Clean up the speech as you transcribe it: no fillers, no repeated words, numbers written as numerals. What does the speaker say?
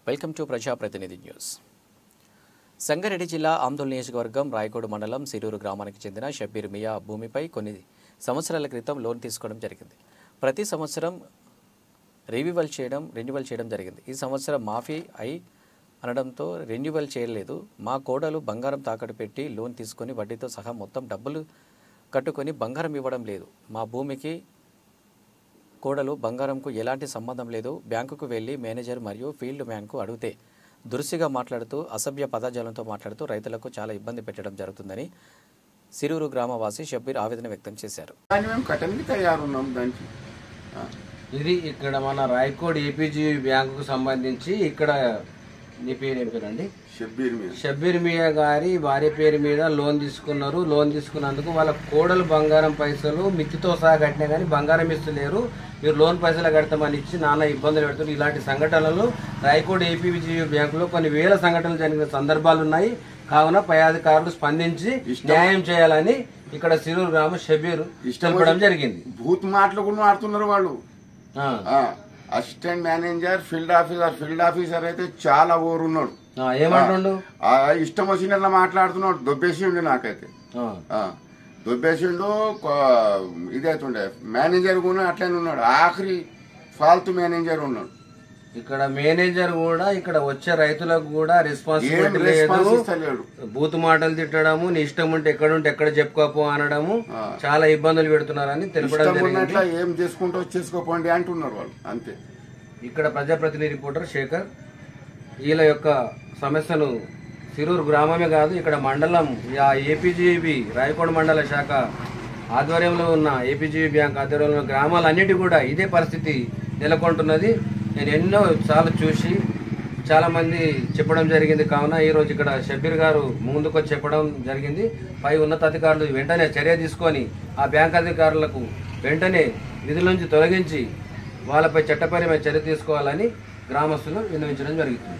Welcome to ప్రజాప్రతినిధి news. Sangareddy జిల్లా ఆందోళన నియోజకవర్గం రాయకోడు మండలం సిరూరు గ్రామానికి చెందిన షబ్బీర్ మియా భూమిపై కొన్ని సంవత్సరాల క్రితం లోన్ తీసుకోవడం జరిగింది. ప్రతి సంవత్సరం రెన్యువల్ చేయడం జరిగింది. ఈ సంవత్సరం మాఫీ అయి అనడంతో రెన్యువల్ చేయలేదు. మా కోడలు బంగారం తాకట్టు పెట్టి లోన్ తీసుకొని వడ్డీతో సహా మొత్తం డబ్బులు కట్టుకొని బంగారం ఇవ్వడం లేదు. మా భూమికి కోడలు బంగారంకు ఎలాంటి సంబంధం లేదు. బ్యాంకుకు వెళ్ళి మేనేజర్ మరియు ఫీల్డ్ మ్యాన్కు అడిగితే దురుసుగా మాట్లాడుతూ అసభ్య పదజాలంతో మాట్లాడుతూ రైతులకు చాలా ఇబ్బంది పెట్టడం జరుగుతుందని సిరూరు గ్రామవాసి షబ్బీర్ ఆవేదన వ్యక్తం చేశారు. ఇది ఇక్కడ మన రాయకోడ్ ఏపీజీ బ్యాంకుకు సంబంధించి ఇక్కడ నీ పేరు ఏం పేరండి? షబ్బీర్ మియా గారి భార్య పేరు మీద లోన్ తీసుకున్నారు. లోన్ తీసుకున్నందుకు వాళ్ళ కోడలు బంగారం పైసలు మిత్తితో సహా కట్టినా కానీ బంగారం ఇస్తలేరు. మీరు లోన్ పైసలు కడతామని ఇచ్చి నాన్న ఇబ్బందులు పెడుతున్నారు. ఇలాంటి సంఘటనలు రాయకోడ్ ఏపీజీ బ్యాంకులో కొన్ని వేల సంఘటనలు జరిగిన సందర్భాలు ఉన్నాయి. కావున పై అధికారులు స్పందించి న్యాయం చేయాలని ఇక్కడ సిరూరు గ్రామ షబ్బీర్ తెలపడం జరిగింది. భూత్ మాటలు కూడా ఆడుతున్నారు వాళ్ళు. అసిస్టెంట్ మేనేజర్, ఫీల్డ్ ఆఫీసర్ అయితే చాలా ఓరున్నాడు. ఏమంటుండు? ఇష్టం వచ్చినట్లా మాట్లాడుతున్నాడు. దొబ్బేసిండు. నాకైతే దొబ్బేసిండు. ఇదైతుండే మేనేజర్ కూడా అట్లనే ఉన్నాడు. ఆఖరి ఫాల్తు మేనేజర్ ఉన్నాడు. ఇక్కడ మేనేజర్ కూడా ఇక్కడ వచ్చే రైతులకు కూడా రెస్పాన్సిబిలిటీ లేదు. బూత్ మాటలు తిట్టడము, నీ ఇష్టం ఉంటే ఎక్కడుంటే ఎక్కడ చెప్పుకోపో అనడము, చాలా ఇబ్బందులు పెడుతున్నారని తెలపడం జరిగింది. ఏం చేసుకుంటూ చేసుకోపోండి అంటున్నారు వాళ్ళు. అంతే. ఇక్కడ ప్రజాప్రతినిధి రిపోర్టర్ శేఖర్ వీళ్ళ యొక్క సమస్యను సిరూరు గ్రామమే కాదు ఇక్కడ మండలం ఏపీజీబీ రాయకోడ మండల శాఖ ఆధ్వర్యంలో ఉన్న ఏపీజీబీ బ్యాంక్ ఆధ్వర్యంలో ఉన్న గ్రామాలన్నిటి కూడా ఇదే పరిస్థితి నెలకొంటున్నది. నేను ఎన్నో సార్లు చూసి చాలామంది చెప్పడం జరిగింది. కావున ఈరోజు ఇక్కడ షబ్బీర్ గారు ముందుకు చెప్పడం జరిగింది. పై ఉన్నతాధికారులు వెంటనే చర్య తీసుకొని ఆ బ్యాంక్ అధికారులకు వెంటనే విధుల నుంచి తొలగించి వాళ్ళపై చట్టపరమైన చర్య తీసుకోవాలని గ్రామస్తులు విన్నవించడం జరుగుతుంది.